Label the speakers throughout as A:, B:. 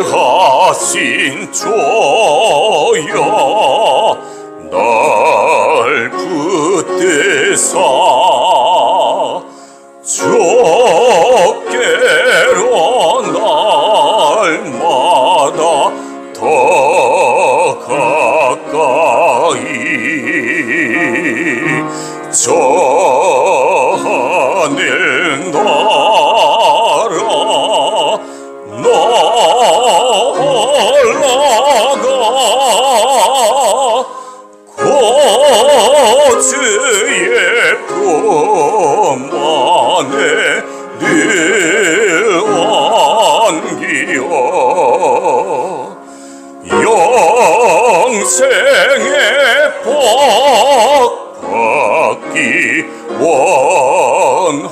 A: 귀하신 주여 날 붙드사 주께로 날마다 더 가까이 저 하늘 나라 올라가 고주의 품 안에 늘 안기어 영생의 복 받기 원합니다.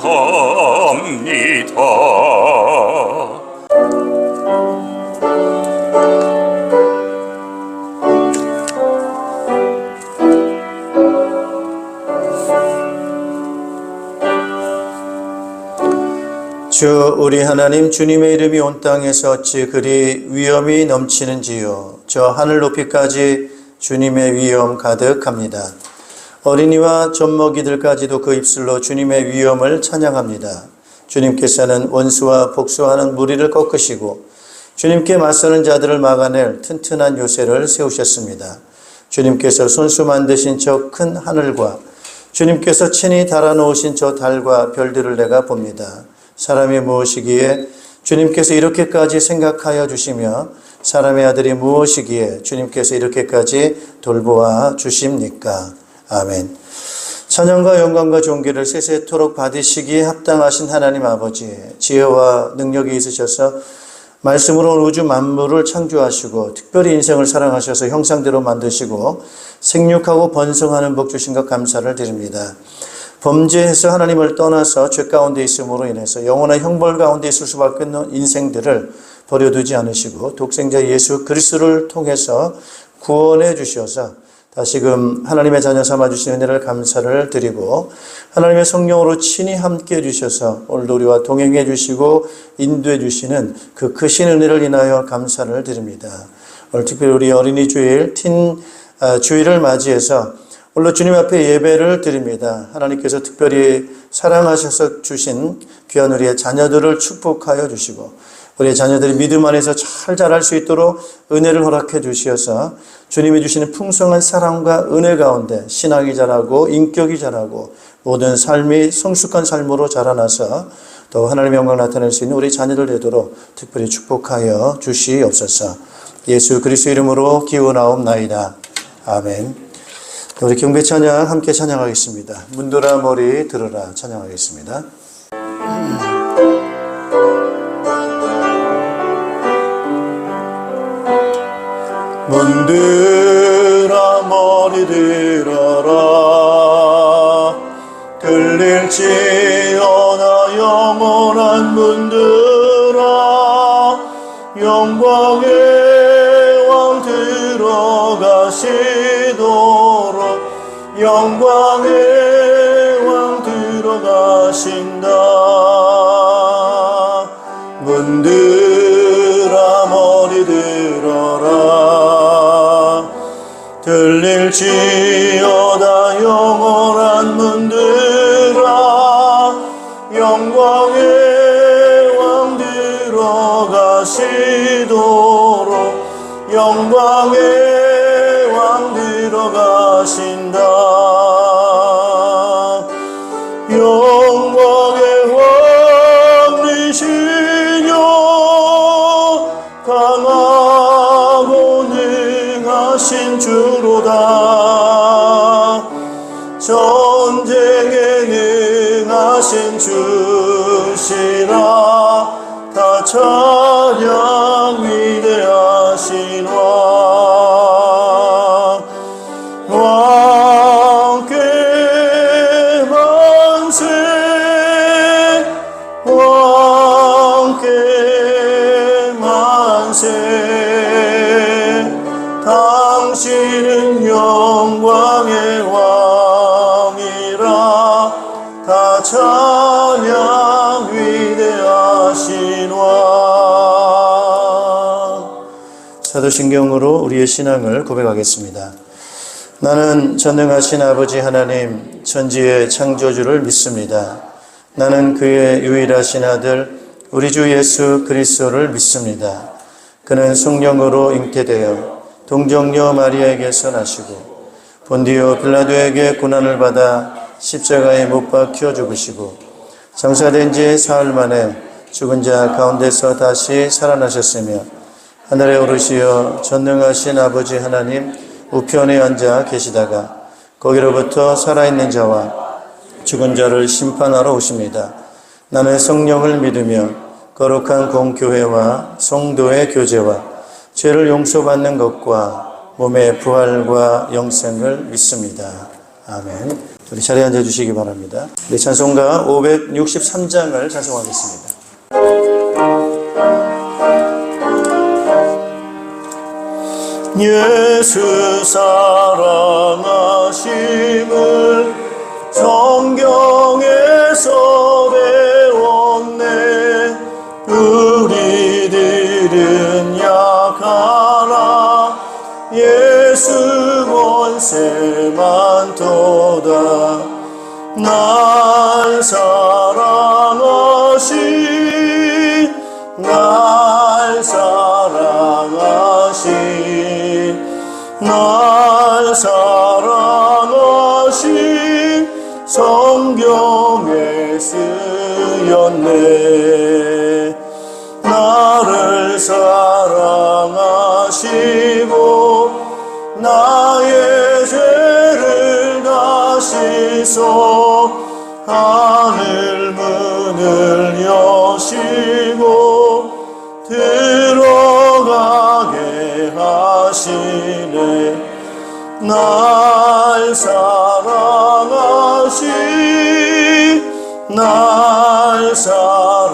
B: 주 우리 하나님 주님의 이름이 온 땅에서 어찌 그리 위엄이 넘치는지요. 저 하늘 높이까지 주님의 위엄 가득합니다. 어린이와 젖먹이들까지도 그 입술로 주님의 위엄을 찬양합니다. 주님께서는 원수와 복수하는 무리를 꺾으시고 주님께 맞서는 자들을 막아낼 튼튼한 요새를 세우셨습니다. 주님께서 손수 만드신 저 큰 하늘과 주님께서 친히 달아놓으신 저 달과 별들을 내가 봅니다. 사람이 무엇이기에 주님께서 이렇게까지 생각하여 주시며 사람의 아들이 무엇이기에 주님께서 이렇게까지 돌보아 주십니까? 아멘. 찬양과 영광과 존귀를 세세토록 받으시기에 합당하신 하나님 아버지, 지혜와 능력이 있으셔서 말씀으로 우주 만물을 창조하시고 특별히 인생을 사랑하셔서 형상대로 만드시고 생육하고 번성하는 복 주신 것 감사를 드립니다. 범죄해서 하나님을 떠나서 죄 가운데 있음으로 인해서 영원한 형벌 가운데 있을 수밖에 없는 인생들을 버려두지 않으시고 독생자 예수 그리스도를 통해서 구원해 주셔서 다시금 하나님의 자녀 삼아주신 은혜를 감사를 드리고 하나님의 성령으로 친히 함께해 주셔서 오늘도 우리와 동행해 주시고 인도해 주시는 그 크신 은혜를 인하여 감사를 드립니다. 오늘 특별히 우리 어린이 주일 주일을 맞이해서 오늘 주님 앞에 예배를 드립니다. 하나님께서 특별히 사랑하셔서 주신 귀한 우리의 자녀들을 축복하여 주시고 우리의 자녀들이 믿음 안에서 잘 자랄 수 있도록 은혜를 허락해 주시어서 주님이 주시는 풍성한 사랑과 은혜 가운데 신앙이 자라고 인격이 자라고 모든 삶이 성숙한 삶으로 자라나서 또 하나님의 영광을 나타낼 수 있는 우리 자녀들 되도록 특별히 축복하여 주시옵소서. 예수 그리스도 이름으로 기원하옵나이다. 아멘. 우리 경배 찬양 함께 찬양하겠습니다. 문들아 머리 들으라 찬양하겠습니다. 문들아 머리 들어라 들릴지어다 영원한 문들아 영광의 왕 들어가시도록 영광의 왕 들어가신다. 문들아 머리 들어라 들릴지어다 영원한 문들아 영광의 왕 들어가시도록 영광의 왕 들어가신다. 영광의 왕이시여 강하고 능하신 주로다. 전쟁에 능하신 주시라. 다 찬양 위대하신 왕께 만세 왕께 만세 당신은 영광의 왕이라. 다 찬양 위대하신 왕 사도신경으로 우리의 신앙을 고백하겠습니다. 나는 전능하신 아버지 하나님, 천지의 창조주를 믿습니다. 나는 그의 유일하신 아들, 우리 주 예수 그리스도를 믿습니다. 그는 성령으로 잉태되어 동정녀 마리아에게서 나시고 본디오 빌라도에게 고난을 받아 십자가에 못 박혀 죽으시고 장사된 지 사흘 만에 죽은 자 가운데서 다시 살아나셨으며 하늘에 오르시어 전능하신 아버지 하나님 우편에 앉아 계시다가 거기로부터 살아있는 자와 죽은 자를 심판하러 오십니다. 나는 성령을 믿으며 거룩한 공교회와 성도의 교제와 죄를 용서받는 것과 몸의 부활과 영생을 믿습니다. 아멘. 우리 자리에 앉아주시기 바랍니다. 우리 찬송가 563장을 찬송하겠습니다. 예수 사랑하심을 성경에서 배웠네. 우리들은 약하나 예수 권세만 도다. 날 사랑하신 날 사랑하신 성경에 쓰였네. 나를 사랑하시고 나의 죄를 다 씻어 하늘 문을 여시고 들어가게 하시네. 날 사랑하신 날 사랑하신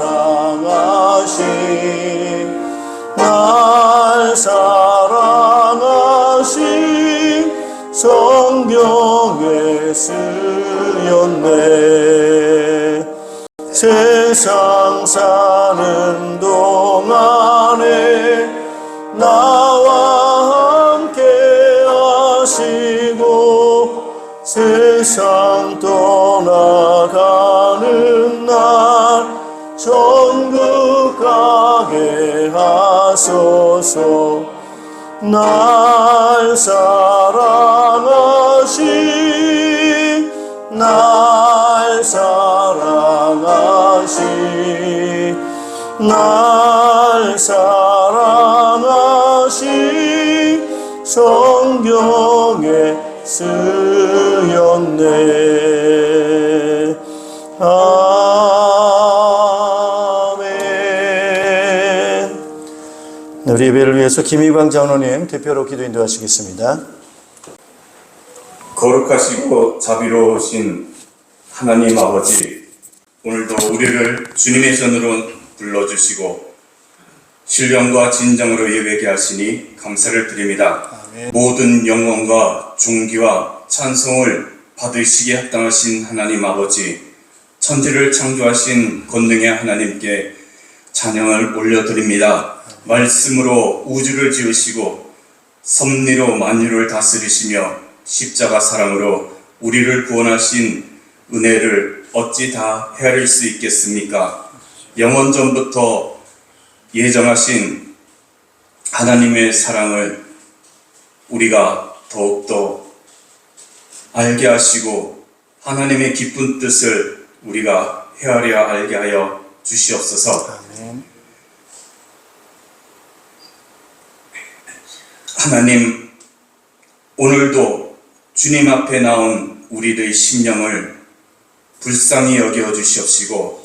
B: 성경에 쓰였네. 세상 사는 동안에 나와 함께 하시고 세상 떠나가는 날 천국 가게 하소서. 날 사랑하신 날 사랑하신 성경에 쓰였네. 아멘. 우리 예배를 위해서 김희광 장로님 대표로 기도 인도하시겠습니다.
A: 거룩하시고 자비로우신 하나님 아버지, 오늘도 우리를 주님의 전으로 불러주시고 신령과 진정으로 예배하게 하시니 감사를 드립니다.
B: 아멘.
A: 모든 영광과 존귀와 찬송을 받으시기에 합당하신 하나님 아버지, 천지를 창조하신 권능의 하나님께 찬양을 올려드립니다. 말씀으로 우주를 지으시고 섭리로 만유를 다스리시며 십자가 사랑으로 우리를 구원하신 은혜를 어찌 다 헤아릴 수 있겠습니까? 영원전부터 예정하신 하나님의 사랑을 우리가 더욱더 알게 하시고 하나님의 기쁜 뜻을 우리가 헤아려 알게 하여 주시옵소서.
B: 아멘.
A: 하나님, 오늘도 주님 앞에 나온 우리들의 심령을 불쌍히 여겨 주시옵시고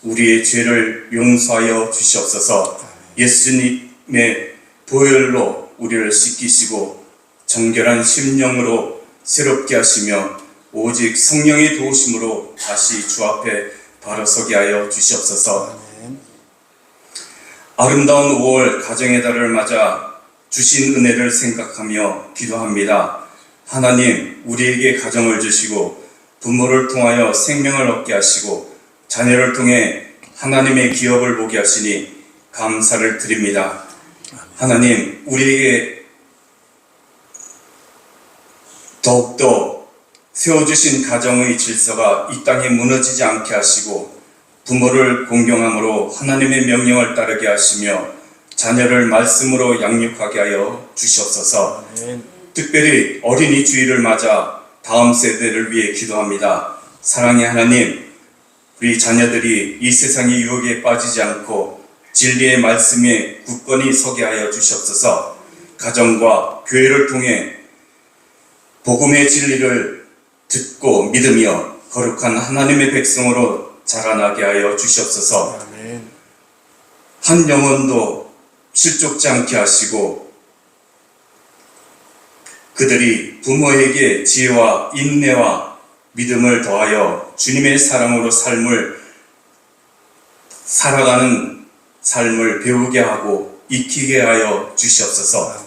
A: 우리의 죄를 용서하여 주시옵소서. 예수님의 보혈로 우리를 씻기시고 정결한 심령으로 새롭게 하시며 오직 성령의 도우심으로 다시 주 앞에 바로 서게 하여 주시옵소서.
B: 아멘.
A: 아름다운 5월 가정의 달을 맞아 주신 은혜를 생각하며 기도합니다. 하나님, 우리에게 가정을 주시고 부모를 통하여 생명을 얻게 하시고 자녀를 통해 하나님의 기업을 보게 하시니 감사를 드립니다. 하나님, 우리에게 더욱더 세워주신 가정의 질서가 이 땅에 무너지지 않게 하시고 부모를 공경함으로 하나님의 명령을 따르게 하시며 자녀를 말씀으로 양육하게 하여 주시옵소서. 특별히 어린이 주일을 맞아 다음 세대를 위해 기도합니다. 사랑의 하나님, 우리 자녀들이 이 세상의 유혹에 빠지지 않고 진리의 말씀에 굳건히 서게 하여 주시옵소서. 가정과 교회를 통해 복음의 진리를 듣고 믿으며 거룩한 하나님의 백성으로 자라나게 하여 주시옵소서. 한 영혼도 실족지 않게 하시고 그들이 부모에게 지혜와 인내와 믿음을 더하여 주님의 사랑으로 살아가는 삶을 배우게 하고 익히게 하여 주시옵소서.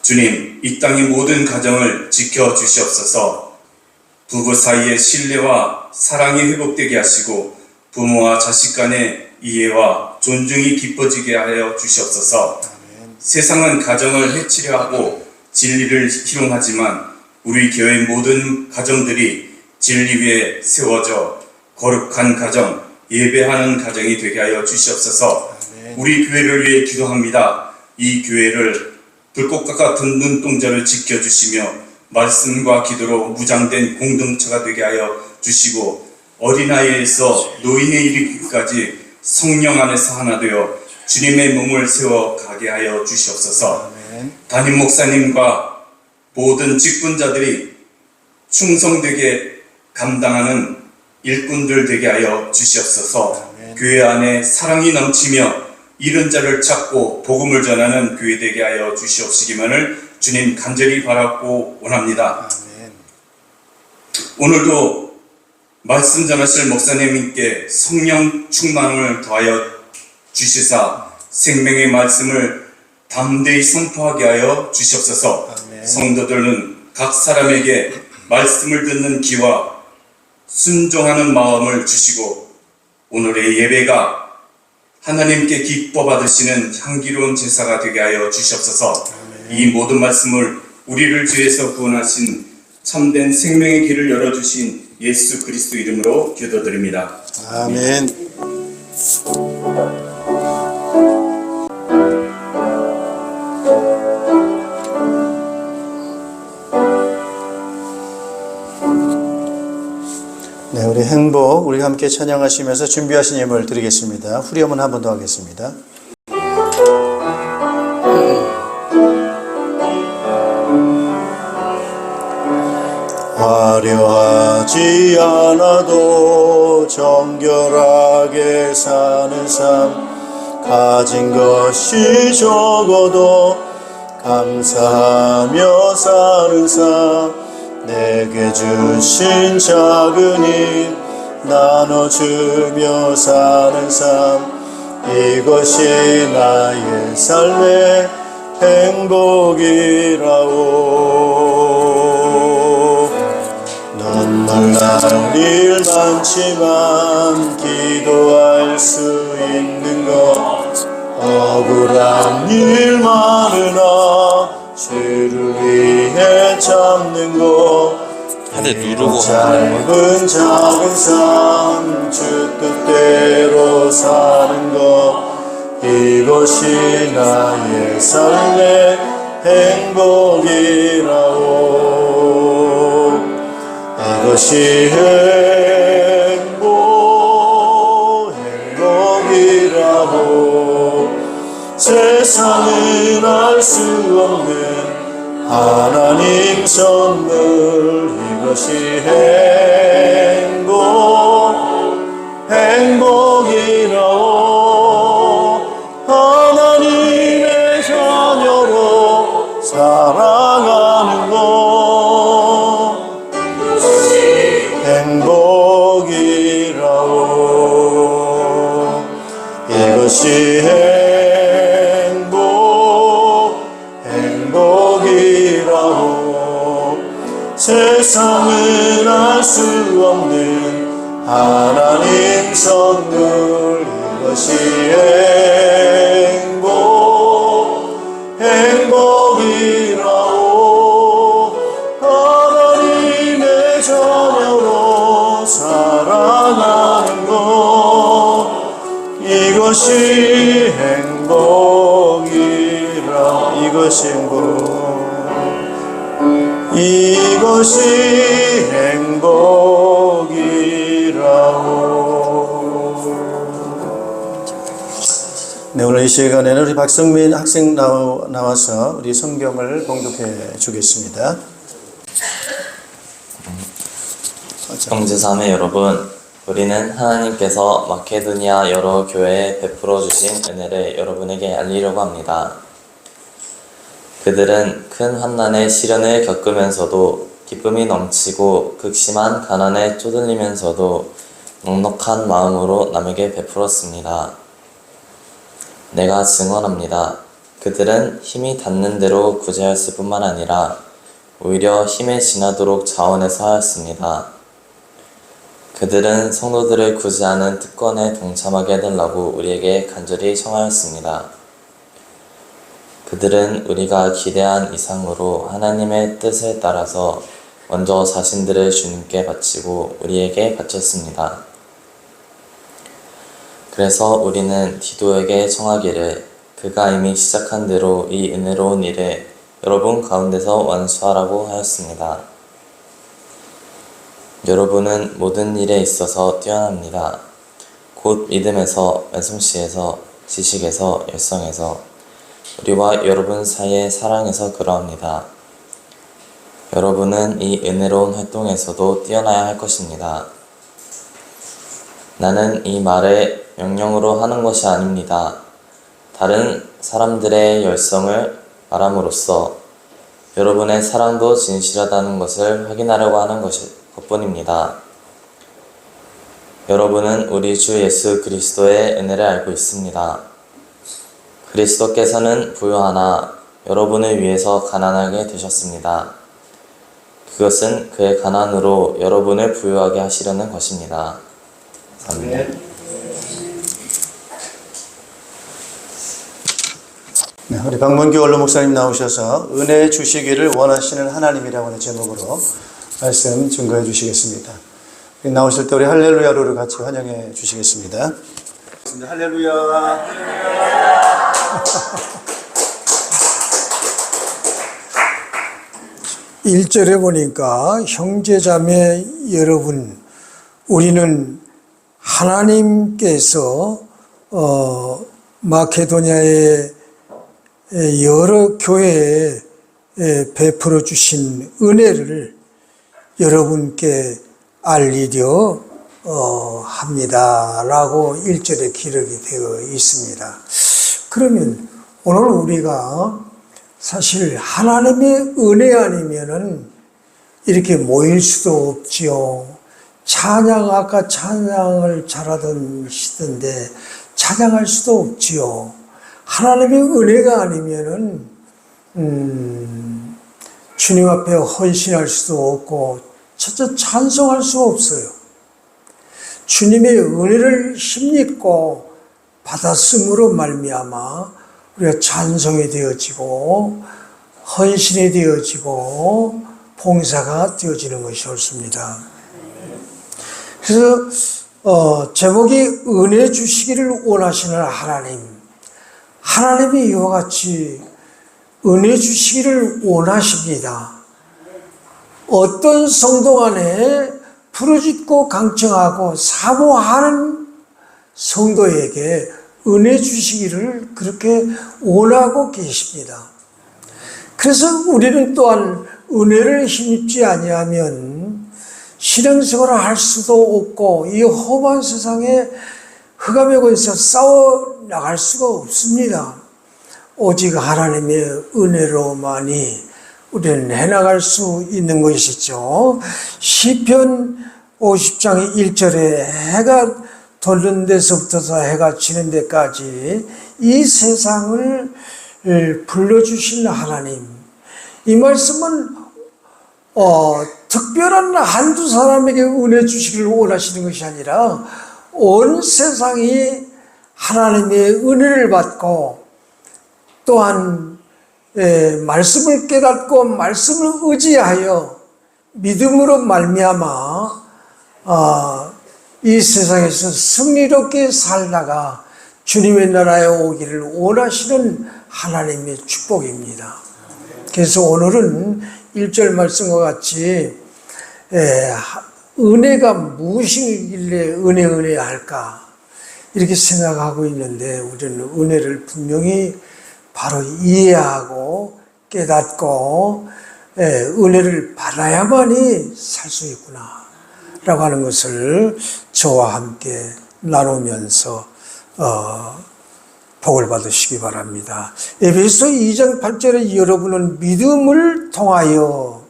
A: 주님, 이 땅의 모든 가정을 지켜주시옵소서. 부부 사이의 신뢰와 사랑이 회복되게 하시고 부모와 자식 간의 이해와 존중이 깊어지게 하여 주시옵소서. 세상은 가정을 해치려 하고 진리를 희롱하지만 우리 교회 모든 가정들이 진리 위에 세워져 거룩한 가정, 예배하는 가정이 되게 하여 주시옵소서. 우리 교회를 위해 기도합니다. 이 교회를 불꽃과 같은 눈동자를 지켜주시며 말씀과 기도로 무장된 공동체가 되게 하여 주시고 어린아이에서 노인에 이르기까지 성령 안에서 하나 되어 주님의 몸을 세워 가게 하여 주시옵소서. 담임 목사님과 모든 직분자들이 충성되게 감당하는 일꾼들 되게 하여 주시옵소서. 교회 안에 사랑이 넘치며 잃은 자를 찾고 복음을 전하는 교회 되게 하여 주시옵시기만을 주님 간절히 바라고 원합니다. 오늘도 말씀 전하실 목사님께 성령 충만을 더하여 주시사 생명의 말씀을 담대히 선포하게 하여 주시옵소서. 성도들은 각 사람에게 말씀을 듣는 귀와 순종하는 마음을 주시고 오늘의 예배가 하나님께 기뻐 받으시는 향기로운 제사가 되게 하여 주시옵소서. 이 모든 말씀을 우리를 죄에서 구원하신 참된 생명의 길을 열어주신 예수 그리스도 이름으로 기도드립니다.
B: 아멘. 네, 우리 행복 우리 함께 찬양하시면서 준비하신 예물을 드리겠습니다. 후렴은 한 번 더 하겠습니다. 화려하지 않아도 정결하게 사는 삶, 가진 것이 적어도 감사하며 사는 삶, 내게 주신 작은 힘 나눠주며 사는 삶, 이것이 나의 삶의 행복이라오. 눈물 날 일 많지만 기도할 수 있는 것, 억울한 일 많으나 주를 위해 참는 것,
C: 하늘 누르고
B: 짧은 작은 삶 주 뜻대로 사는 것, 이것이 나의 삶의 행복이라오. 이것이 행복이라오. 세상은 알 수 없는 하나님 선물, 이것이 행복이라오. 하나님의 자녀로 살아가는 것, 행복이라오. 이것이 행복이라오. 세상은 알 수 없는 하나님 선물, 이것이 이것이 행복이라. 이것이 행복. 이것이 행복이라오. 네, 오늘 이 시간에는 우리 박성민 학생 나와서 우리 성경을 봉독해 주겠습니다.
C: 형제자매 여러분, 우리는 하나님께서 마케도니아 여러 교회에 베풀어 주신 은혜를 여러분에게 알리려고 합니다. 그들은 큰 환난의 시련을 겪으면서도 기쁨이 넘치고 극심한 가난에 쪼들리면서도 넉넉한 마음으로 남에게 베풀었습니다. 내가 증언합니다. 그들은 힘이 닿는 대로 구제하였을 뿐만 아니라 오히려 힘에 지나도록 자원해서 하였습니다. 그들은 성도들을 구제하는 특권에 동참하게 해달라고 우리에게 간절히 청하였습니다. 그들은 우리가 기대한 이상으로 하나님의 뜻에 따라서 먼저 자신들을 주님께 바치고 우리에게 바쳤습니다. 그래서 우리는 디도에게 청하기를 그가 이미 시작한 대로 이 은혜로운 일을 여러분 가운데서 완수하라고 하였습니다. 여러분은 모든 일에 있어서 뛰어납니다. 곧 믿음에서, 말솜씨에서, 지식에서, 열성에서, 우리와 여러분 사이의 사랑에서 그러합니다. 여러분은 이 은혜로운 활동에서도 뛰어나야 할 것입니다. 나는 이 말을 명령으로 하는 것이 아닙니다. 다른 사람들의 열성을 말함으로써 여러분의 사랑도 진실하다는 것을 확인하려고 하는 것뿐입니다. 여러분은 우리 주 예수 그리스도의 은혜를 알고 있습니다. 그리스도께서는 부유하나 여러분을 위해서 가난하게 되셨습니다. 그것은 그의 가난으로 여러분을 부유하게 하시려는 것입니다. 아멘.
B: 네, 우리 박문규 원로 목사님 나오셔서 은혜 주시기를 원하시는 하나님이라고 하는 제목으로 말씀 증거해 주시겠습니다. 나오실 때 우리 할렐루야로를 같이 환영해 주시겠습니다. 할렐루야.
D: 1절에 보니까 형제자매 여러분, 우리는 하나님께서 마케도니아의 여러 교회에 베풀어 주신 은혜를 여러분께 알리려 합니다 라고 1절에 기록이 되어 있습니다. 그러면 오늘 우리가 사실 하나님의 은혜 아니면은 이렇게 모일 수도 없지요. 아까 찬양을 잘하던 시던데 찬양할 수도 없지요. 하나님의 은혜가 아니면은 주님 앞에 헌신할 수도 없고 진짜 찬송할 수 없어요. 주님의 은혜를 힘입고 받았음으로 말미암아 우리가 찬송이 되어지고 헌신이 되어지고 봉사가 되어지는 것이 옳습니다. 그래서 제목이 은혜 주시기를 원하시는 하나님, 하나님이 이와 같이 은혜 주시기를 원하십니다. 어떤 성도 간에 부르짖고 강청하고 사모하는 성도에게 은혜 주시기를 그렇게 원하고 계십니다. 그래서 우리는 또한 은혜를 힘입지 아니하면 신앙생활을 할 수도 없고 이 험한 세상에 흑암의 권세와 싸워 나갈 수가 없습니다. 오직 하나님의 은혜로만이 우리는 해나갈 수 있는 것이죠. 시편 50장 1절에 해가 돋는 데서부터 해가 지는 데까지 이 세상을 불러주신 하나님, 이 말씀은 특별한 한두 사람에게 은혜 주시기를 원하시는 것이 아니라 온 세상이 하나님의 은혜를 받고 또한 말씀을 깨닫고 말씀을 의지하여 믿음으로 말미암아 이 세상에서 승리롭게 살다가 주님의 나라에 오기를 원하시는 하나님의 축복입니다. 그래서 오늘은 1절 말씀과 같이 은혜가 무엇이길래 은혜 할까 이렇게 생각하고 있는데, 우리는 은혜를 분명히 바로 이해하고 깨닫고 은혜를 받아야만이 살 수 있구나 라고 하는 것을 저와 함께 나누면서 복을 받으시기 바랍니다. 에베소 2장 8절에 여러분은 믿음을 통하여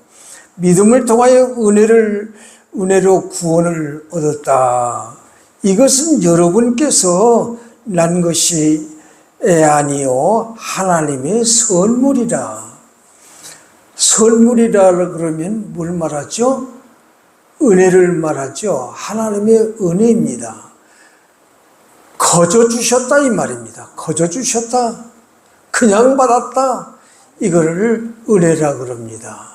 D: 은혜로 구원을 얻었다. 이것은 여러분께서 난 것이 아니요 하나님의 선물이라. 선물이라 그러면 뭘 말하죠? 은혜를 말하죠. 하나님의 은혜입니다. 거저 주셨다 이 말입니다. 거저 주셨다, 그냥 받았다, 이거를 은혜라 그럽니다.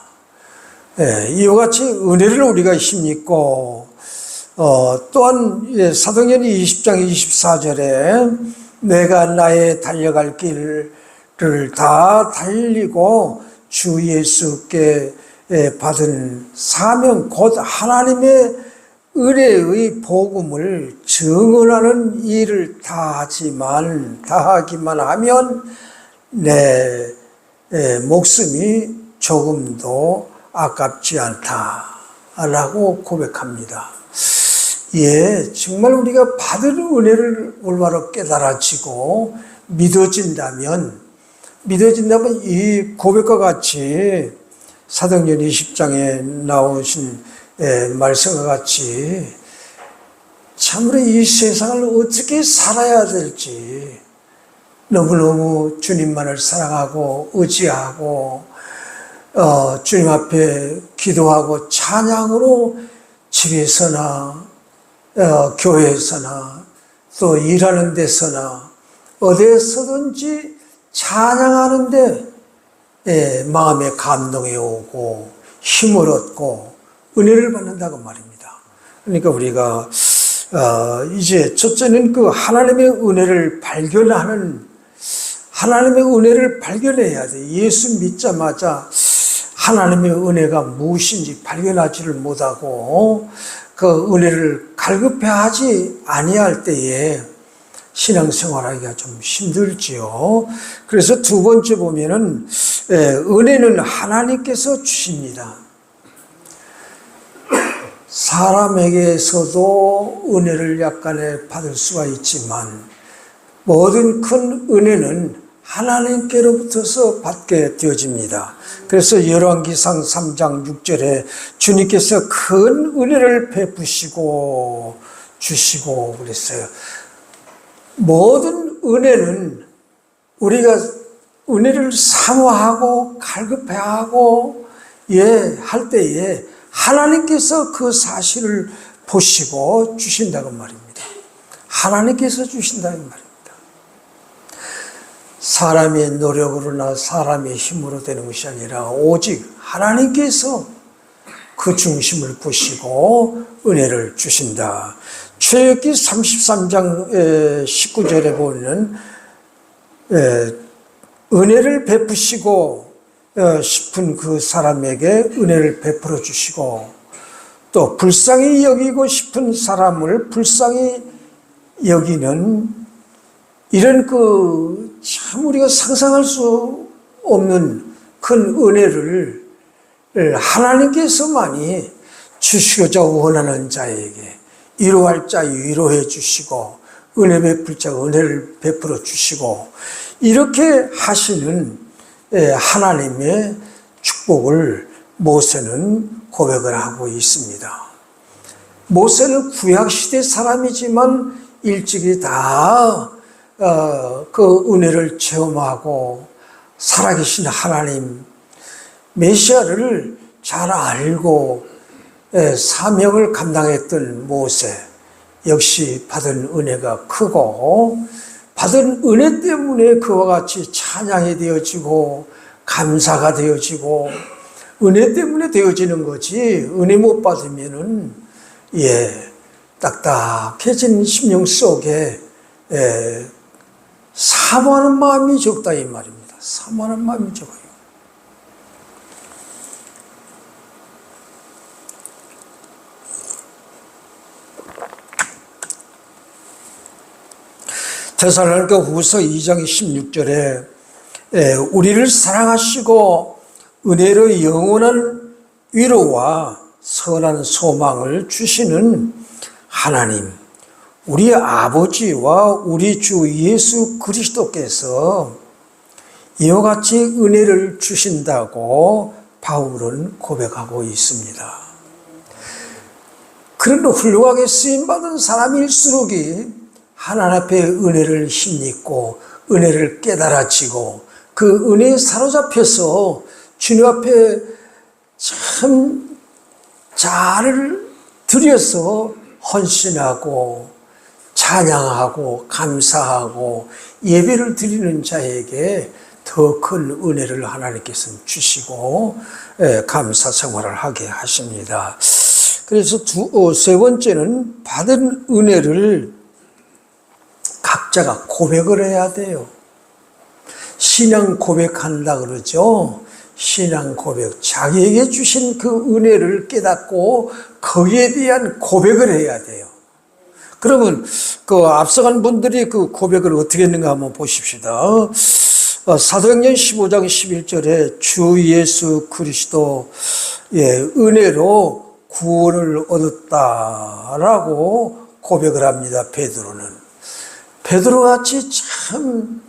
D: 이와 같이 은혜를 우리가 힘입고 또한 사도행전 20장 24절에 내가 나의 달려갈 길을 다 달리고 주 예수께 받은 사명 곧 하나님의 은혜의 복음을 증언하는 일을 다하기만 하면 내 목숨이 조금도 아깝지 않다라고 고백합니다. 정말 우리가 받은 은혜를 올바로 깨달아지고 믿어진다면 이 고백과 같이 사도행전 20장에 나오신 말씀과 같이 참으로 이 세상을 어떻게 살아야 될지 너무너무 주님만을 사랑하고 의지하고 주님 앞에 기도하고 찬양으로 집에서나 교회에서나 또 일하는 데서나 어디에서든지 찬양하는데 마음에 감동이 오고 힘을 얻고 은혜를 받는다고 말입니다. 그러니까 우리가 이제 첫째는 그 하나님의 은혜를 발견해야 돼. 예수 믿자마자 하나님의 은혜가 무엇인지 발견하지를 못하고 그 은혜를 갈급해하지 아니할 때에 신앙생활하기가 좀 힘들지요. 그래서 두 번째 보면은 은혜는 하나님께서 주십니다. 사람에게서도 은혜를 약간의 받을 수가 있지만 모든 큰 은혜는 하나님께로부터서 받게 되어집니다. 그래서 열왕기상 3장 6절에 주님께서 큰 은혜를 베푸시고 주시고 그랬어요. 모든 은혜는 우리가 은혜를 사모하고 갈급해하고 할 때에 하나님께서 그 사실을 보시고 주신다고 말입니다. 하나님께서 주신다는 말입니다. 사람의 노력으로나 사람의 힘으로 되는 것이 아니라 오직 하나님께서 그 중심을 보시고 은혜를 주신다. 출애굽기 33장 19절에 보면 은혜를 베푸시고 싶은 그 사람에게 은혜를 베풀어 주시고 또 불쌍히 여기고 싶은 사람을 불쌍히 여기는 이런 참 우리가 상상할 수 없는 큰 은혜를 하나님께서만이 주시고자 원하는 자에게 위로할 자 위로해 주시고 은혜 베풀 자 은혜를 베풀어 주시고 이렇게 하시는 하나님의 축복을 모세는 고백을 하고 있습니다. 모세는 구약시대 사람이지만 일찍이 다 그 은혜를 체험하고 살아계신 하나님 메시아를 잘 알고 사명을 감당했던 모세 역시 받은 은혜가 크고 받은 은혜 때문에 그와 같이 찬양이 되어지고 감사가 되어지고 은혜 때문에 되어지는 거지 은혜 못 받으면은 딱딱해진 심령 속에 사모하는 마음이 적다 이 말입니다. 사모하는 마음이 적어요. 데살로니가 후서 2장 16절에 우리를 사랑하시고 은혜로 영원한 위로와 선한 소망을 주시는 하나님, 우리 아버지와 우리 주 예수 그리스도께서 이와 같이 은혜를 주신다고 바울은 고백하고 있습니다. 그런 훌륭하게 쓰임받은 사람일수록이 하나님 앞에 은혜를 힘입고 은혜를 깨달아지고 그 은혜에 사로잡혀서 주님 앞에 참 자를 드려서 헌신하고 찬양하고 감사하고 예배를 드리는 자에게 더 큰 은혜를 하나님께서 주시고 감사 생활을 하게 하십니다. 그래서 세 번째는 받은 은혜를 각자가 고백을 해야 돼요. 신앙 고백한다 그러죠. 신앙 고백, 자기에게 주신 그 은혜를 깨닫고 거기에 대한 고백을 해야 돼요. 그러면 그 앞서간 분들이 그 고백을 어떻게 했는가 한번 보십시다. 사도행전 15장 11절에 주 예수 그리스도의 은혜로 구원을 얻었다라고 고백을 합니다. 베드로는. 베드로같이 참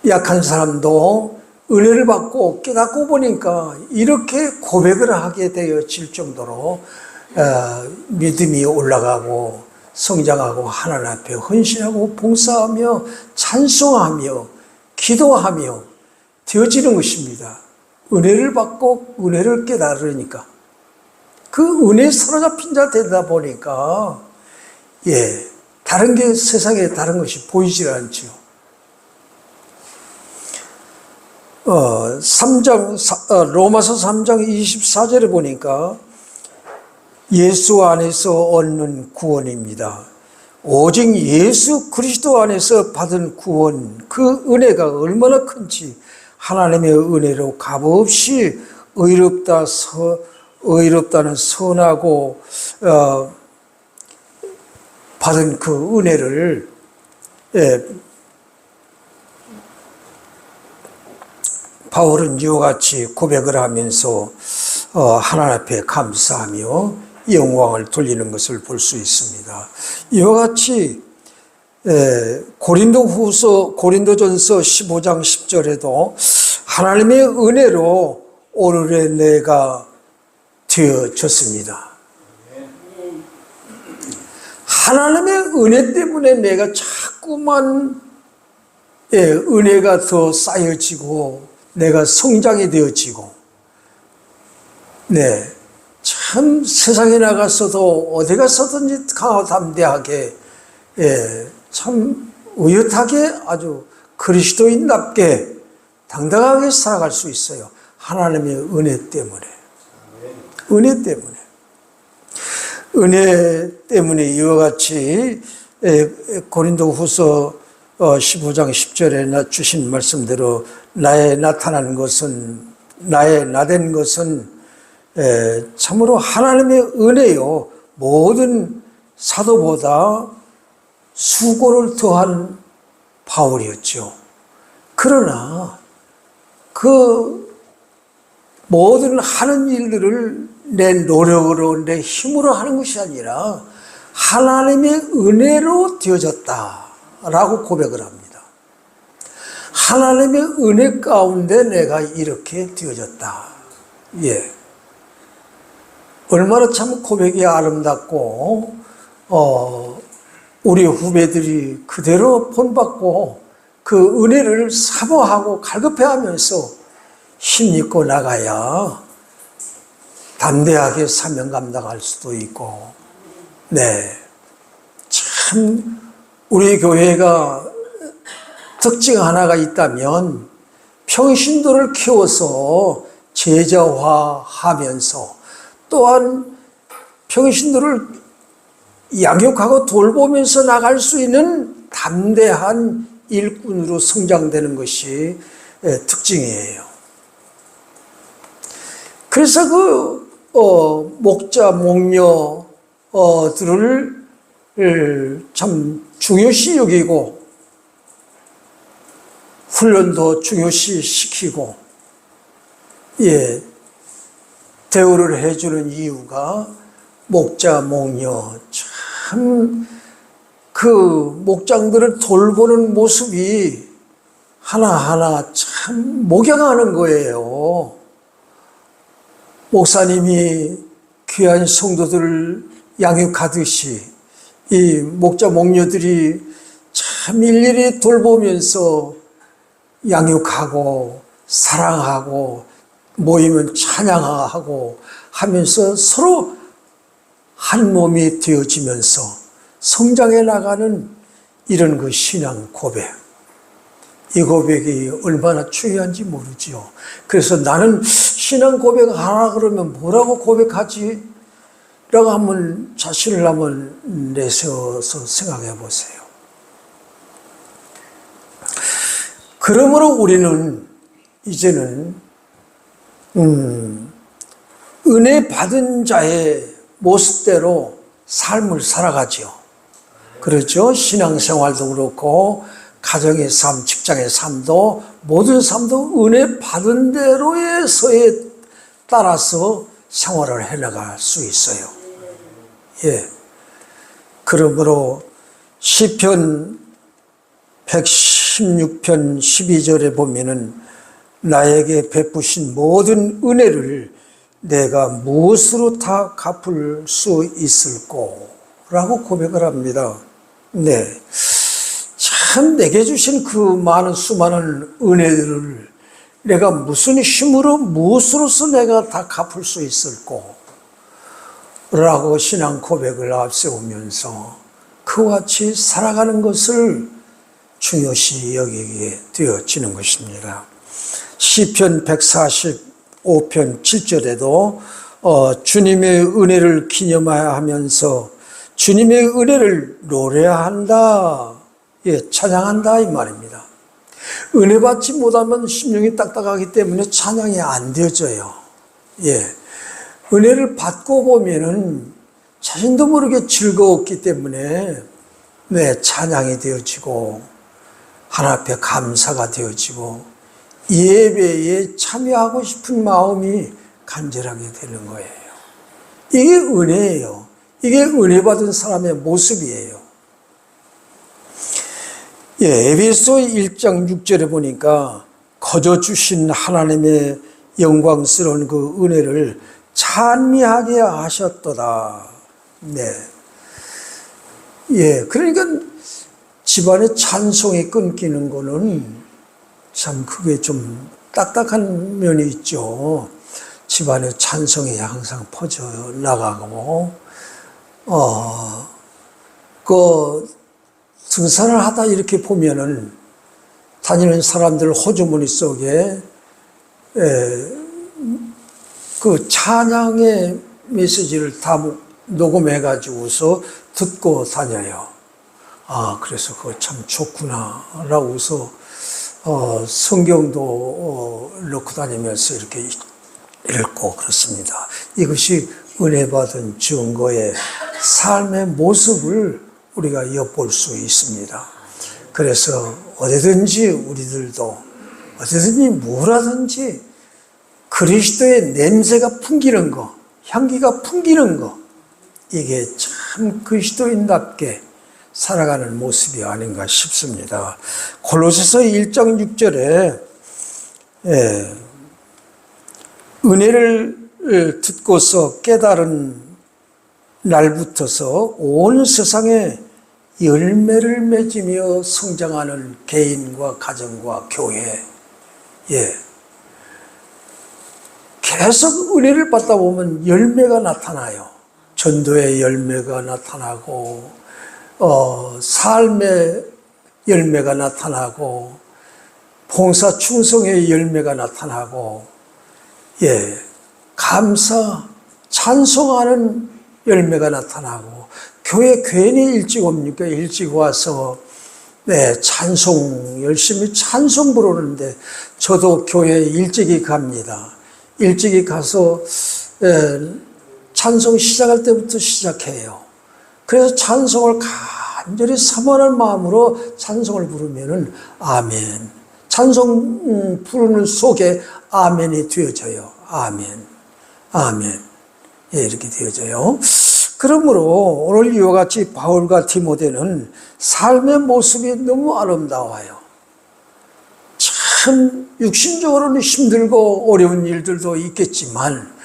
D: 약한 사람도 은혜를 받고 깨닫고 보니까 이렇게 고백을 하게 되어질 정도로 믿음이 올라가고 성장하고 하나님 앞에 헌신하고 봉사하며 찬송하며 기도하며 되어지는 것입니다. 은혜를 받고 은혜를 깨달으니까 그 은혜에 사로잡힌 자 되다 보니까 다른 게 세상에 다른 것이 보이질 않죠. 3장, 로마서 3장 24절에 보니까 예수 안에서 얻는 구원입니다. 오직 예수 그리스도 안에서 받은 구원, 그 은혜가 얼마나 큰지 하나님의 은혜로 값없이 의롭다는 선하고 받은 그 은혜를 바울은 이와 같이 고백을 하면서 하나님 앞에 감사하며 영광을 돌리는 것을 볼 수 있습니다. 이와 같이 고린도전서 15장 10절에도 하나님의 은혜로 오늘의 내가 되어졌습니다. 하나님의 은혜 때문에 내가 자꾸만 은혜가 더 쌓여지고 내가 성장이 되어지고 참 세상에 나가서도 어디 가서든지 강하고 담대하게 참 의젓하게 아주 그리스도인답게 당당하게 살아갈 수 있어요. 하나님의 은혜 때문에. 은혜 때문에 이와 같이 고린도후서 15장 10절에 주신 말씀대로 나의 나된 것은 참으로 하나님의 은혜요 모든 사도보다 수고를 더한 바울이었죠. 그러나 그 모든 하는 일들을 내 노력으로 내 힘으로 하는 것이 아니라 하나님의 은혜로 되어졌다라고 고백을 합니다. 하나님의 은혜 가운데 내가 이렇게 되어졌다. 얼마나 참 고백이 아름답고 우리 후배들이 그대로 본받고 그 은혜를 사모하고 갈급해하면서 힘입고 나가야 담대하게 사명 감당할 수도 있고 참 우리 교회가 특징 하나가 있다면 평신도를 키워서 제자화하면서 또한 평신도를 양육하고 돌보면서 나갈 수 있는 담대한 일꾼으로 성장되는 것이 특징이에요. 그래서 목자, 목녀들을 참 중요시 여기고 훈련도 중요시 시키고 대우를 해주는 이유가 목자, 목녀 참 그 목장들을 돌보는 모습이 하나하나 참 목양하는 거예요. 목사님이 귀한 성도들을 양육하듯이 이 목자, 목녀들이 참 일일이 돌보면서 양육하고 사랑하고 모이면 찬양하고 하면서 서로 한 몸이 되어지면서 성장해 나가는 이런 그 신앙 고백. 이 고백이 얼마나 중요한지 모르지요. 그래서 나는 신앙 고백 하라 그러면 뭐라고 고백하지? 라고 한번 자신을 한번 내세워서 생각해 보세요. 그러므로 우리는 이제는 은혜 받은 자의 모습대로 삶을 살아가죠. 그렇죠? 신앙생활도 그렇고 가정의 삶, 직장의 삶도 모든 삶도 은혜 받은 대로에서에 따라서 생활을 해나갈 수 있어요. 그러므로 시편 116편 12절에 보면은 나에게 베푸신 모든 은혜를 내가 무엇으로 다 갚을 수 있을꼬? 라고 고백을 합니다. 참 내게 주신 그 많은 수많은 은혜들을 내가 무슨 힘으로 무엇으로서 내가 다 갚을 수 있을꼬? 라고 신앙 고백을 앞세우면서 그와 같이 살아가는 것을 중요시 여기게 되어지는 것입니다. 시편 145편 7절에도 주님의 은혜를 기념하면서 주님의 은혜를 노래한다, 찬양한다 이 말입니다. 은혜 받지 못하면 심령이 딱딱하기 때문에 찬양이 안 되어져요. 은혜를 받고 보면은 자신도 모르게 즐거웠기 때문에 찬양이 되어지고 하나님 앞에 감사가 되어지고 예배에 참여하고 싶은 마음이 간절하게 되는 거예요. 이게 은혜예요. 이게 은혜 받은 사람의 모습이에요. 에베소 1장 6절에 보니까 거저 주신 하나님의 영광스러운 그 은혜를 찬미하게 하셨도다. 그러니까 집안의 찬송이 끊기는 거는 참 그게 좀 딱딱한 면이 있죠. 집안의 찬송이 항상 퍼져 나가고, 등산을 하다 이렇게 보면은 다니는 사람들 호주머니 속에 그 찬양의 메시지를 다 녹음해가지고서 듣고 다녀요. 그래서 그거 참 좋구나. 라고서 성경도 넣고 다니면서 이렇게 읽고 그렇습니다. 이것이 은혜 받은 증거의 삶의 모습을 우리가 엿볼 수 있습니다. 그래서 어디든지 우리들도 어디든지 뭐라든지 그리스도의 냄새가 풍기는 거, 향기가 풍기는 거, 이게 참 그리스도인답게 살아가는 모습이 아닌가 싶습니다. 골로새서 1장 6절에 은혜를 듣고서 깨달은 날부터서 온 세상에 열매를 맺으며 성장하는 개인과 가정과 교회, 계속 은혜를 받다 보면 열매가 나타나요. 전도의 열매가 나타나고, 삶의 열매가 나타나고, 봉사 충성의 열매가 나타나고, 감사, 찬송하는 열매가 나타나고, 교회 괜히 일찍 옵니까? 일찍 와서 찬송 열심히 찬송 부르는데 저도 교회에 일찍이 갑니다. 일찍이 가서 찬송 시작할 때부터 시작해요. 그래서 찬송을 간절히 사모하는 마음으로 찬송을 부르면은 아멘. 찬송 부르는 속에 아멘이 되어져요. 아멘. 아멘. 예, 이렇게 되어져요. 그러므로 오늘 이와 같이 바울과 디모데는 삶의 모습이 너무 아름다워요. 참 육신적으로는 힘들고 어려운 일들도 있겠지만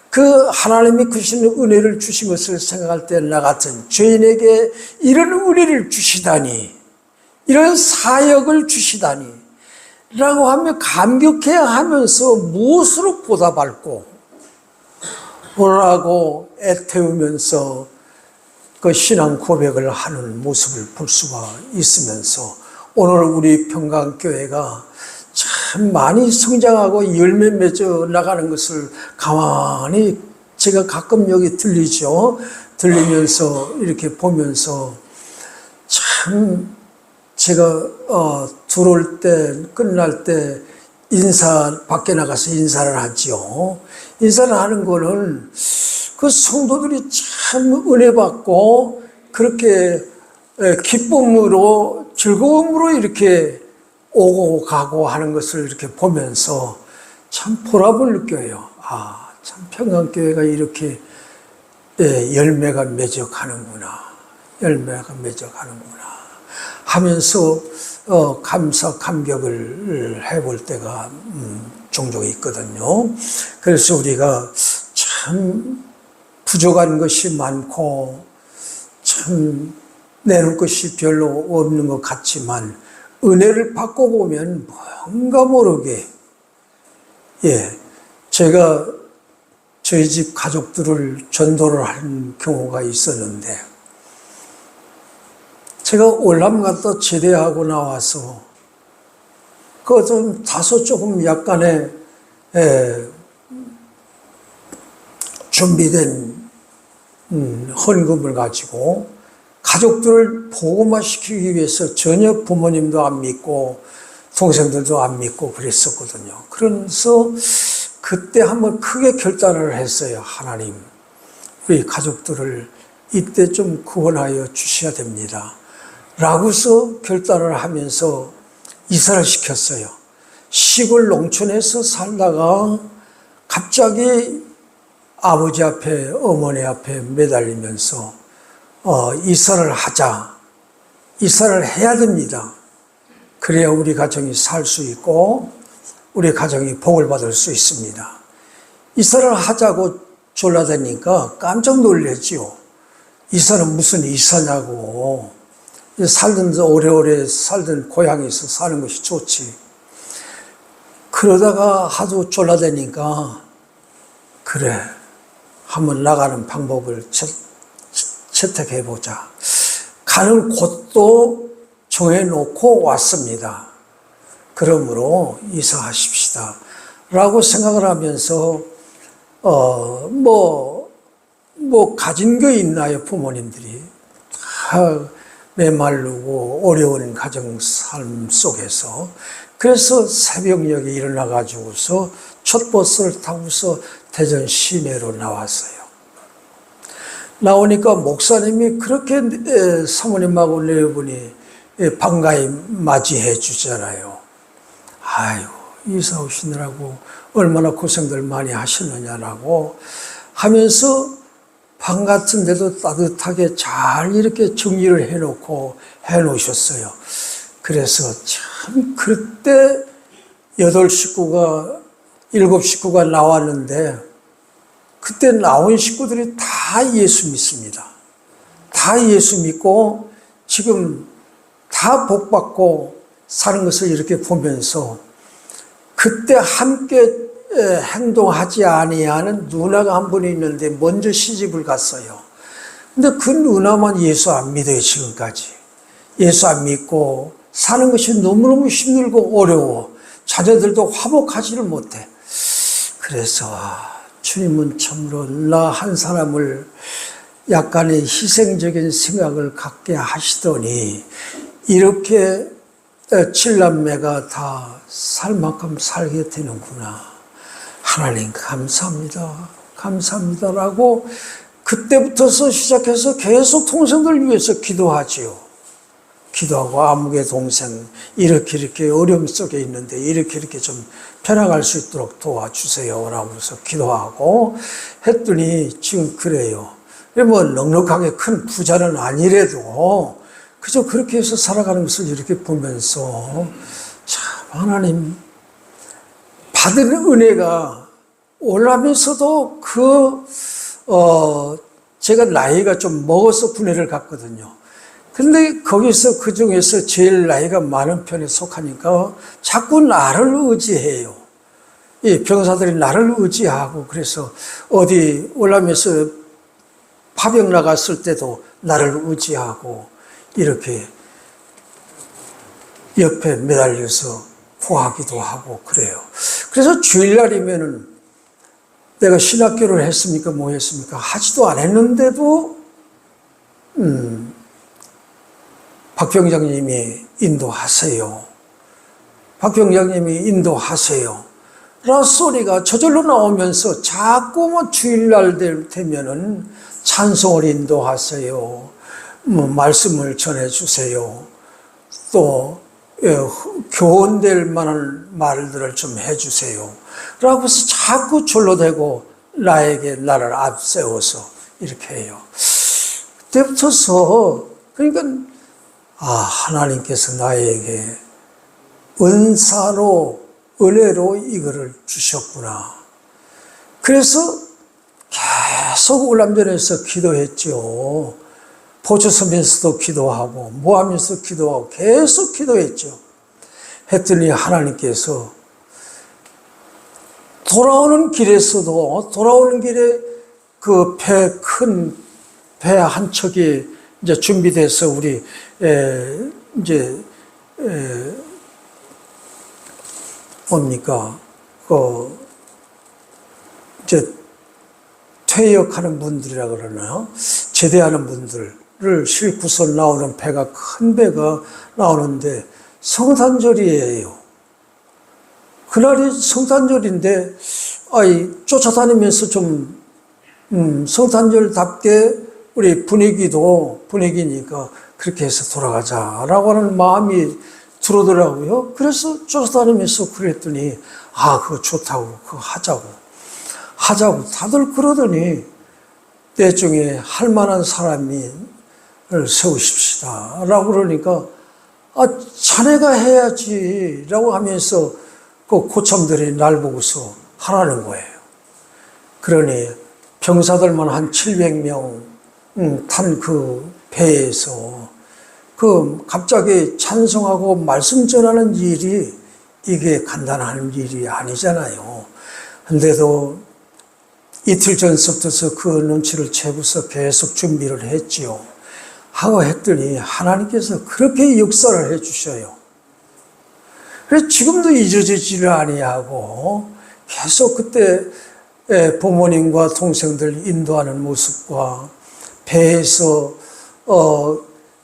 D: 그 하나님이 주시는 은혜를 주신 것을 생각할 때 나 같은 죄인에게 이런 은혜를 주시다니, 이런 사역을 주시다니 라고 하며 감격해 하면서 무엇으로 보답할고 뭐라고 애태우면서 그 신앙 고백을 하는 모습을 볼 수가 있으면서 오늘 우리 평강교회가 참 많이 성장하고 열매 맺어 나가는 것을 가만히 제가 가끔 여기 들리죠. 들리면서 이렇게 보면서 참 제가 들어올 때 끝날 때 밖에 나가서 인사를 하지요. 인사를 하는 거는 그 성도들이 참 은혜 받고 그렇게 기쁨으로 즐거움으로 이렇게 오고 가고 하는 것을 이렇게 보면서 참 보람을 느껴요. 아, 참 평강교회가 이렇게 열매가 맺어가는구나. 열매가 맺어가는구나. 하면서 감사, 감격을 해볼 때가 종종 있거든요. 그래서 우리가 참 부족한 것이 많고 참 내놓을 것이 별로 없는 것 같지만 은혜를 받고 보면 뭔가 모르게 제가 저희 집 가족들을 전도를 한 경우가 있었는데 제가 월남 갔다 제대하고 나와서 그 좀 다소 조금 약간의 준비된 헌금을 가지고 가족들을 복음화시키기 위해서 전혀 부모님도 안 믿고 동생들도 안 믿고 그랬었거든요. 그러면서 그때 한번 크게 결단을 했어요. 하나님, 우리 가족들을 이때 좀 구원하여 주셔야 됩니다. 라고서 결단을 하면서 이사를 시켰어요. 시골 농촌에서 살다가 갑자기 아버지 앞에 어머니 앞에 매달리면서 이사를 하자. 이사를 해야 됩니다. 그래야 우리 가정이 살 수 있고 우리 가정이 복을 받을 수 있습니다. 이사를 하자고 졸라대니까 깜짝 놀랐지요. 이사는 무슨 이사냐고. 살던 오래오래 살던 고향에서 사는 것이 좋지. 그러다가 하도 졸라대니까 그래, 한번 나가는 방법을 채택해보자. 가는 곳도 정해놓고 왔습니다. 그러므로 이사하십시다. 라고 생각을 하면서, 가진 게 있나요, 부모님들이. 다 메마르고 어려운 가정 삶 속에서. 그래서 새벽녘에 일어나가지고서 첫 버스를 타고서 대전 시내로 나왔어요. 나오니까 목사님이 그렇게 사모님하고 네 분이 반가이 맞이해 주잖아요. 아유, 이사 오시느라고 얼마나 고생들 많이 하셨느냐라고 하면서 방 같은데도 따뜻하게 잘 이렇게 정리를 해놓고 해놓으셨어요. 그래서 참 그때 7 식구가 나왔는데 그때 나온 식구들이 다 예수 믿습니다. 다 예수 믿고 지금 다 복받고 사는 것을 이렇게 보면서 그때 함께 행동하지 아니하는 누나가 한 분이 있는데 먼저 시집을 갔어요. 근데 그 누나만 예수 안 믿어요, 지금까지. 예수 안 믿고 사는 것이 너무너무 힘들고 어려워. 자녀들도 화목하지를 못해. 그래서 주님은 참으로 나 한 사람을 약간의 희생적인 생각을 갖게 하시더니 이렇게 칠남매가 다 살 만큼 살게 되는구나. 하나님 감사합니다. 감사합니다라고 그때부터서 시작해서 계속 동생들 위해서 기도하지요. 기도하고 아무개 동생 이렇게 어려움 속에 있는데 이렇게 좀 편안할 수 있도록 도와주세요 라면서 기도하고 했더니 지금 그래요. 뭐 넉넉하게 큰 부자는 아니래도 그저 그렇게 해서 살아가는 것을 이렇게 보면서 참 하나님 받은 은혜가 올라면서도 제가 나이가 좀 먹어서 군회를 갔거든요. 근데 거기서 그 중에서 제일 나이가 많은 편에 속하니까 자꾸 나를 의지해요. 이 병사들이 나를 의지하고 그래서 어디 올라면서 파병 나갔을 때도 나를 의지하고 이렇게 옆에 매달려서 구하기도 하고 그래요. 그래서 주일날이면은 내가 신학교를 했습니까? 뭐 했습니까? 하지도 않았는데도 박 병장님이 인도하세요. 박 병장님이 인도하세요. 라 소리가 저절로 나오면서 자꾸 뭐 주일날 되면은 찬송을 인도하세요. 뭐 말씀을 전해주세요. 또 교훈될 만한 말들을 좀 해주세요. 라고 해서 자꾸 절로 대고 나를 앞세워서 이렇게 해요. 그때부터서 그러니까 하나님께서 나에게 은사로 은혜로 이거를 주셨구나. 그래서 계속 울람전에서 기도했죠. 보초 서면서도 기도하고 뭐 하면서 기도하고 계속 기도했죠. 했더니 하나님께서 돌아오는 길에 그 큰 배 한 척이 이제 준비돼서 우리 뭡니까 이제 퇴역하는 분들이라 그러나요? 제대하는 분들을 싣고서 나오는 배가 큰 배가 나오는데 성탄절이에요. 그날이 성탄절인데 쫓아다니면서 좀 성탄절답게 우리 분위기니까 그렇게 해서 돌아가자라고 하는 마음이 들어오더라고요. 그래서 쫓아다니면서 그랬더니 그거 좋다고 그거 하자고 다들 그러더니 때중에 할 만한 사람을 세우십시다 라고 그러니까 자네가 해야지 라고 하면서 그 고참들이 날 보고서 하라는 거예요. 그러니 병사들만 한 700명 탄 그 배에서 갑자기 찬송하고 말씀 전하는 일이 이게 간단한 일이 아니잖아요. 근데도 이틀 전서부터 그 눈치를 채고서 계속 준비를 했지요. 하고 했더니 하나님께서 그렇게 역사를 해주셔요. 그래서 지금도 잊어지지를 아니하고 계속 그때 부모님과 동생들 인도하는 모습과 배에서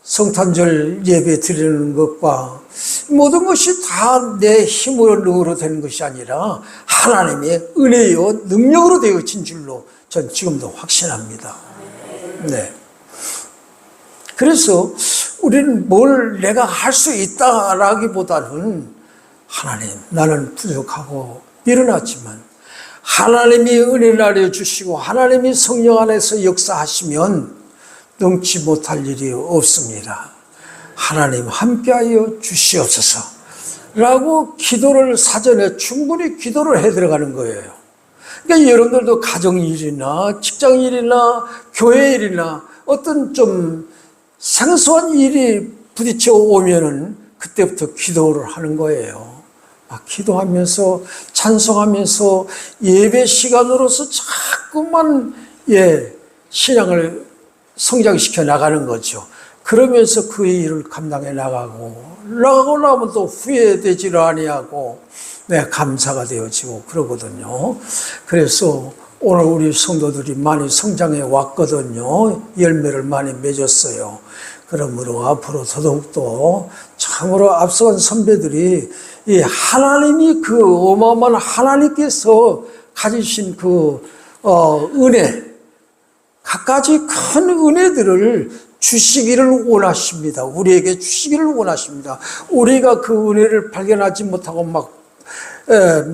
D: 성탄절 예배 드리는 것과 모든 것이 다 내 힘으로 되는 것이 아니라 하나님의 은혜요 능력으로 되어진 줄로 전 지금도 확신합니다. 네. 그래서 우리는 뭘 내가 할 수 있다라기보다는 하나님 나는 부족하고 미련하지만 하나님이 은혜를 내려주시고 하나님이 성령 안에서 역사하시면 능치 못할 일이 없습니다. 하나님 함께하여 주시옵소서 라고 기도를 사전에 충분히 기도를 해 들어가는 거예요. 그러니까 여러분들도 가정일이나 직장일이나 교회일이나 어떤 좀 생소한 일이 부딪혀 오면은 그때부터 기도를 하는 거예요. 막 기도하면서 찬송하면서 예배 시간으로서 자꾸만 신앙을 성장시켜 나가는 거죠. 그러면서 그 일을 감당해 나가고 나면 또 후회되지를 아니하고 감사가 되어지고 그러거든요. 그래서 오늘 우리 성도들이 많이 성장해 왔거든요. 열매를 많이 맺었어요. 그러므로 앞으로 더더욱더 참으로 앞서간 선배들이 이 하나님이 그 어마어마한 하나님께서 가지신 그 은혜, 갖가지 큰 은혜들을 주시기를 원하십니다. 우리에게 주시기를 원하십니다. 우리가 그 은혜를 발견하지 못하고 막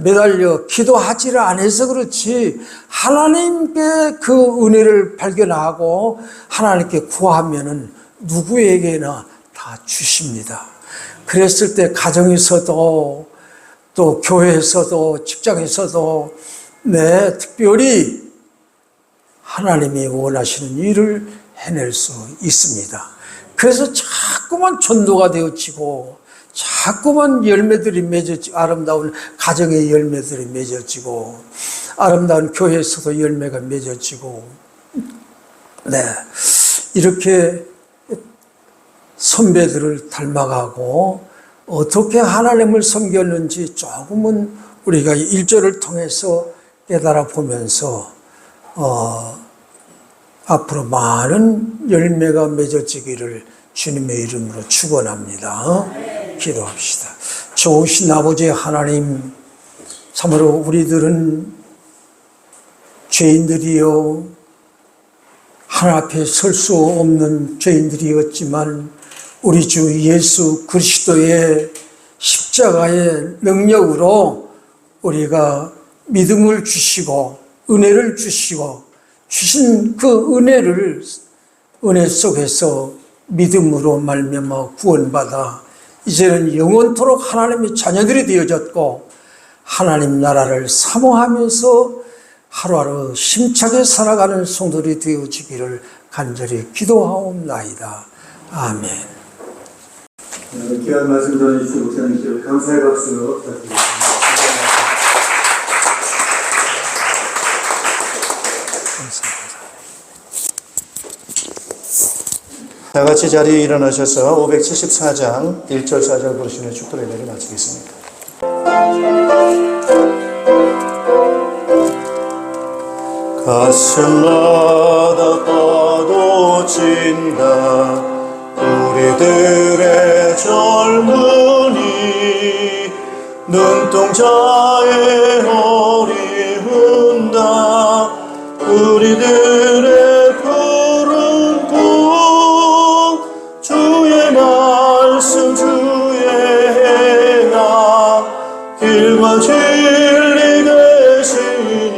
D: 매달려 기도하지를 않아서 그렇지, 하나님께 그 은혜를 발견하고 하나님께 구하면은 누구에게나 다 주십니다. 그랬을 때 가정에서도 또 교회에서도 직장에서도 특별히 하나님이 원하시는 일을 해낼 수 있습니다. 그래서 자꾸만 전도가 되어지고 자꾸만 열매들이 맺어지고, 아름다운 가정의 열매들이 맺어지고, 아름다운 교회에서도 열매가 맺어지고, 이렇게 선배들을 닮아가고 어떻게 하나님을 섬겼는지 조금은 우리가 1절을 통해서 깨달아 보면서 앞으로 많은 열매가 맺어지기를 주님의 이름으로 축원합니다. 기도합시다. 좋으신 아버지 하나님, 참으로 우리들은 죄인들이요, 하나님 앞에 설 수 없는 죄인들이었지만 우리 주 예수 그리스도의 십자가의 능력으로 우리가 믿음을 주시고 은혜를 주시고, 주신 그 은혜 속에서 믿음으로 말미암아 구원받아 이제는 영원토록 하나님의 자녀들이 되어졌고, 하나님 나라를 사모하면서 하루하루 힘차게 살아가는 성도들이 되어지기를 간절히 기도하옵나이다. 아멘.
B: 귀한 말씀 전해주신 목사님께 감사의 박수 부탁드립니다. 다 같이 자리에 일어나셔서 574장 1절 4절 부르시는 축도 예배를 마치겠습니다. 가슴마다 파도친다 우리들의 젊은이, 눈동자의 허리 흔다 우리들의 푸른 꿈, 주의 말씀 주의 행함, 길과 진리 되시니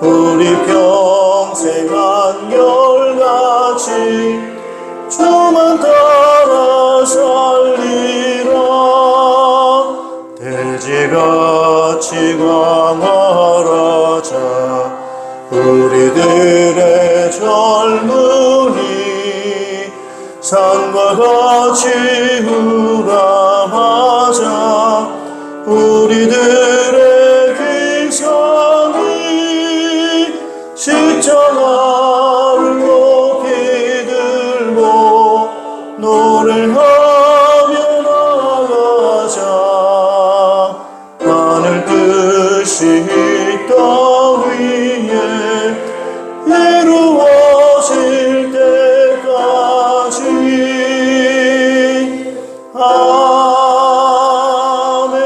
B: 우리 평생 한결같이 주만 따라 살리라. 돼지같이 강화하자 우리들의 젊은이, 산과 같이 우람하자 우리들의 기상이, 십자가를 높이 들고 노래하며 나가자. 하늘 뜻이 땅 위에 이루어질 때까지. 아멘.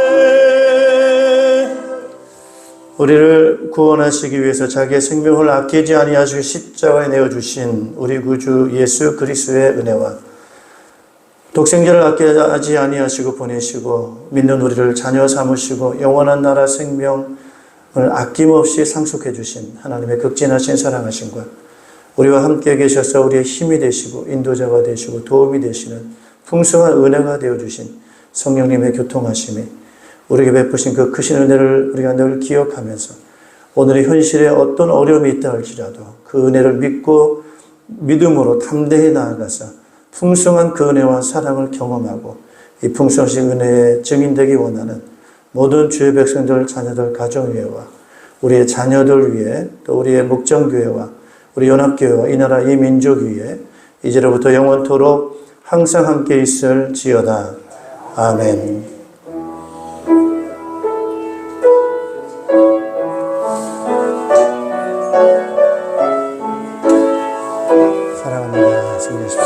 B: 우리를 구원하시기 위해서 자기의 생명을 아끼지 아니하시고 십자가에 내어주신 우리 구주 예수 그리스도의 은혜와, 독생자를 아끼지 아니하시고 보내시고 믿는 우리를 자녀 삼으시고 영원한 나라 생명을 아낌없이 상속해 주신 하나님의 극진하신 사랑하심과, 우리와 함께 계셔서 우리의 힘이 되시고 인도자가 되시고 도움이 되시는 풍성한 은혜가 되어주신 성령님의 교통하심이, 우리에게 베푸신 그 크신 은혜를 우리가 늘 기억하면서 오늘의 현실에 어떤 어려움이 있다 할지라도 그 은혜를 믿고 믿음으로 담대히 나아가서 풍성한 그 은혜와 사랑을 경험하고 이 풍성하신 은혜의 증인되기 원하는 모든 주의 백성들, 자녀들, 가정위회와 우리의 자녀들 위해, 또 우리의 목장교회와 우리 연합교회와 이 나라 이 민족 위에 이제로부터 영원토록 항상 함께 있을지어다. 아멘. 사랑합니다. 승리하십시오.